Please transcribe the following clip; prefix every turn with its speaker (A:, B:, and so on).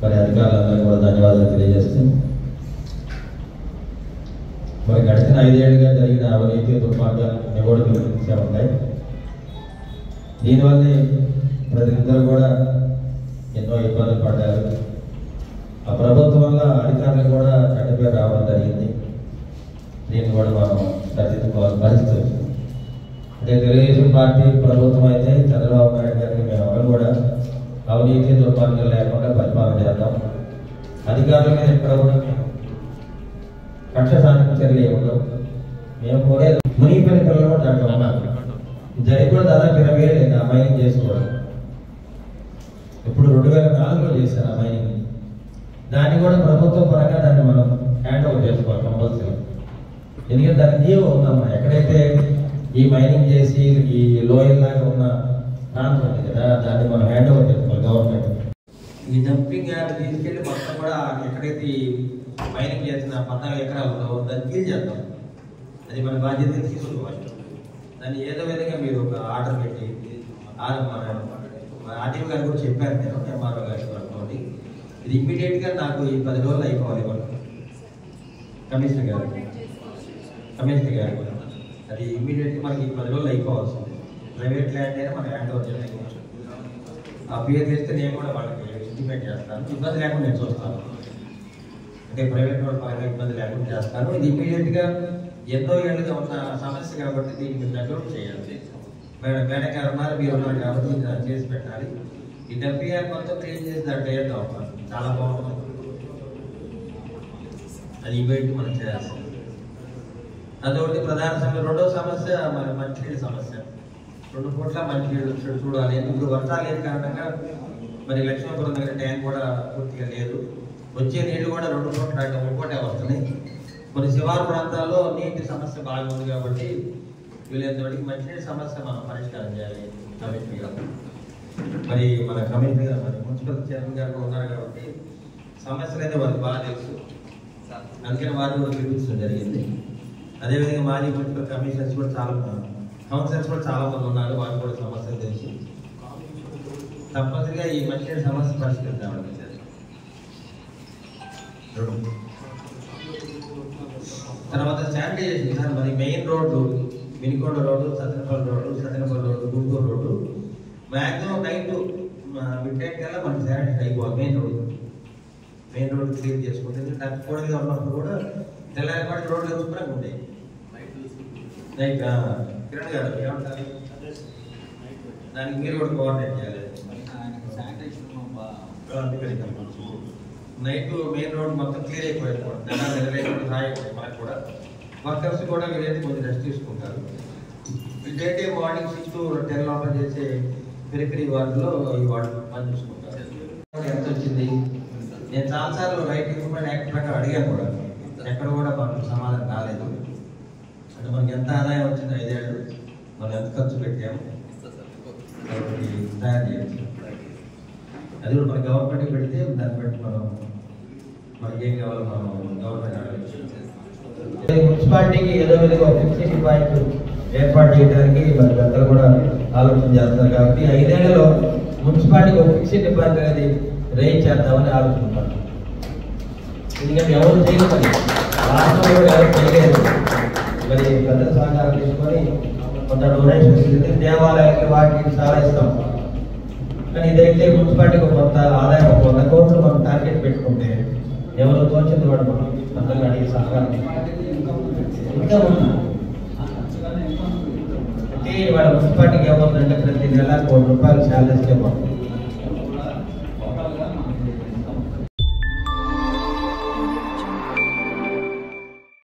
A: మరి అధికారులందరూ కూడా ధన్యవాదాలు తెలియజేస్తూ మరి గడిచిన 5 ఏళ్ళుగా జరిగిన అవినీతి దుర్మార్గాలను నిగూఢతలు ఉన్నాయి. దీనివల్లే ప్రజలందరూ కూడా ఎన్నో ఇబ్బందులు పడ్డారు. ఆ ప్రభుత్వం వల్ల అధికారులకు కూడా చెడ్డ పేరు రావడం జరిగింది. దీన్ని కూడా మనం సరిదిద్దుకోవాల్సిన పరిస్థితి. అంటే తెలుగుదేశం పార్టీ ప్రభుత్వం అయితే చంద్రబాబు నాయుడు గారిని మేము ఎవరు కూడా అవినీతి దుర్మార్గం లేకుండా పరిపాలన చేద్దాం, అధికారుల మీద ఎక్కడ కూడా కక్ష సాధించిన చర్య ఉండవు. మేము కోరేది మునిగిపోయిన పిల్లలు కూడా దాంట్లో ఉన్నారు. జరిగి కూడా దాదాపు 20 ఏళ్ళు ఆ మైనింగ్ చేసుకోవడం. ఇప్పుడు 2004లో చేశారు ఆ మైనింగ్. దాన్ని కూడా ప్రభుత్వ పరంగా దాన్ని మనం హ్యాండ్ ఓవర్ చేసుకోవాలి కంపల్సరీ. ఎందుకంటే దానికి జీవో ఉందమ్మా. ఎక్కడైతే ఈ మైనింగ్ చేసి ఈ లోయల్లాగా ఉన్న ప్రాంతం ఉంది కదా, దాన్ని మనం హ్యాండ్ ఓవర్ చేసుకోవాలి గవర్నమెంట్. ఈ డంపింగ్ యార్డ్ తీసుకెళ్ళి మొత్తం కూడా ఎక్కడైతే మైనింగ్ చేసిన 14 ఎకరాల్లో దాన్ని క్లీన్ చేద్దాం. అది మన బాధ్యత తీసుకోవాలి. దాన్ని ఏదో విధంగా మీరు ఒక ఆర్డర్ పెట్టి ఆర్టీఓ గారు కూడా చెప్పారు, నేను ఎంఆర్ఓ గారి వరకు ఇది ఇమ్మీడియట్గా నాకు ఈ 10 రోజులు అయిపోవాలి. కమిషనర్ గారు అది ఇమ్మీడియట్గా మనకి 10 రోజులు అయిపోవాల్సింది. ప్రైవేట్ ల్యాండ్ అయినా మనం హ్యాండ్ ఓవర్ చేయాలి. ఆ పేరు తెస్తే నేను కూడా వాళ్ళకి ఇంటిమేట్ చేస్తాను. ఇబ్బంది లేకుండా నేను చూస్తాను. అంటే ప్రైవేట్ వాళ్ళ పరంగా ఇబ్బంది లేకుండా చేస్తాను. ఇది ఇమ్మీడియట్గా ఎన్నో ఏళ్ళుగా ఉన్న సమస్య కాబట్టి దీన్ని మీరు డెవలప్ చేయాలి. మేడం గారు ఉన్నారు, మీరు ఉన్నారు కాబట్టి చేసి పెట్టాలి. ఈ డంపింగ్ మొత్తం క్లీన్ చేసి దాంట్లో వేద్దాం. చాలా బాగుంటుంది. అది ఇమీడియట్ మనం చేయాలి. అదొకటి ప్రధాన సమస్య. రెండో సమస్య మన మంచినీళ్ళ సమస్య. 2 పూట్ల మంచినీళ్ళు చూడాలి. ఇప్పుడు వర్షాలు లేని కారణంగా మరి లక్ష్మీపురం దగ్గర ట్యాంక్ కూడా పూర్తిగా లేదు. వచ్చే నీళ్లు కూడా 2 పూట్ల 3 పూటే వస్తున్నాయి. కొన్ని శివారు ప్రాంతాల్లో నీటి సమస్య బాగా ఉంది కాబట్టి వీళ్ళంతటికి మంచినీటి సమస్య మనం పరిష్కారం చేయాలి. కమిషనర్ గారు మరి మన కమిషనర్ గారు మరి మున్సిపల్ చైర్మన్ గారు ఉన్నారు కాబట్టి సమస్యలు అయితే వారికి బాగా తెలుసు. అందుకని వారిని కూడా పిలిపించడం జరిగింది. అదేవిధంగా మాజీ మున్సిపల్ కమిషనర్స్ కూడా కౌన్సిలర్స్ కూడా చాలా మంది ఉన్నారు. వారికి కూడా సమస్యలు తెలుసు. తప్పనిసరిగా ఈ మంచినీటి సమస్య పరిష్కరిద్దామని తర్వాత శానిటైజేషన్ సార్. మరి మెయిన్ రోడ్డు మినికొండ road, Sattenapalli road, Guntur road maximum night midnight కల్లా మనకి శానిటైజ్ అయిపోవాలి. మెయిన్ రోడ్డు క్లియర్ చేసుకుంటే తక్కువగా ఉన్నప్పుడు కూడా తెల్లారిపాటి రోడ్లు శుభ్రంగా ఉంటాయి. నైట్ కిరణ్ గారు ఏమంటారు? దానికి మీరు కూడా కోఆర్డినేట్ చేయాలి. నైట్ మెయిన్ రోడ్ మొత్తం క్లియర్ అయిపోయింది. మనకు కూడా వర్కర్స్ కూడా వీళ్ళైతే కొంచెం రెస్ట్ తీసుకుంటారు. డే మార్నింగ్ 6 to 10 లోపల చేసే పెరిఫెరీ వార్డులో ఈ వార్డు పని చూసుకుంటారు. ఎంత వచ్చింది? నేను చాలాసార్లు రైట్ ఇన్ఫర్మేషన్ యాక్ట్ ప్రకారం అడిగాను కూడా, ఎక్కడ కూడా మనకు సమాధానం రాలేదు. అంటే మనకి ఎంత ఆదాయం వచ్చింది 5 ఏళ్ళు, మనం ఎంత ఖర్చు పెట్టాము తయారు చేయొచ్చు. అది కూడా మన గవర్నమెంట్కి పెడితే దాన్ని బట్టి మనకి ఏం కావాలో మనం గవర్నమెంట్ అడగచ్చు. మున్సిపాలిటీకి ఏదో విధంగా ఫిక్స్డ్ డిపాజిట్ ఏర్పాటు చేయడానికి మరి పెద్దలు కూడా ఆలోచన చేస్తున్నారు కాబట్టి 5 ఏళ్లలో మున్సిపాలిటీకి ఒక ఫిక్స్డ్ డిపాజిట్ అనేది రేజ్ చేద్దామని ఆలోచిస్తున్నాను. ఎందుకంటే ఎవరు చేయలేదు, రాష్ట్రంలో కూడా ఎవరు చేయలేదు. మరి పెద్దల సహకారం తీసుకొని కొంత డొనేషన్స్ దేవాలయాలకి వాటికి చాలా ఇస్తాం. కానీ ఇదైతే మున్సిపాలిటీకి కొంత ఆదాయం 100 కోట్లు మనం టార్గెట్ పెట్టుకుంటే ఎవరు తోచింది వాడు మనం అందరినీ అడిగి సహకారం ఇంకా ఉంది. అంటే వాళ్ళ మున్సిపాలిటీకి ఏమవుతుందంటే ప్రతి నెల ₹1 శాలరీస్కే పోతుంది.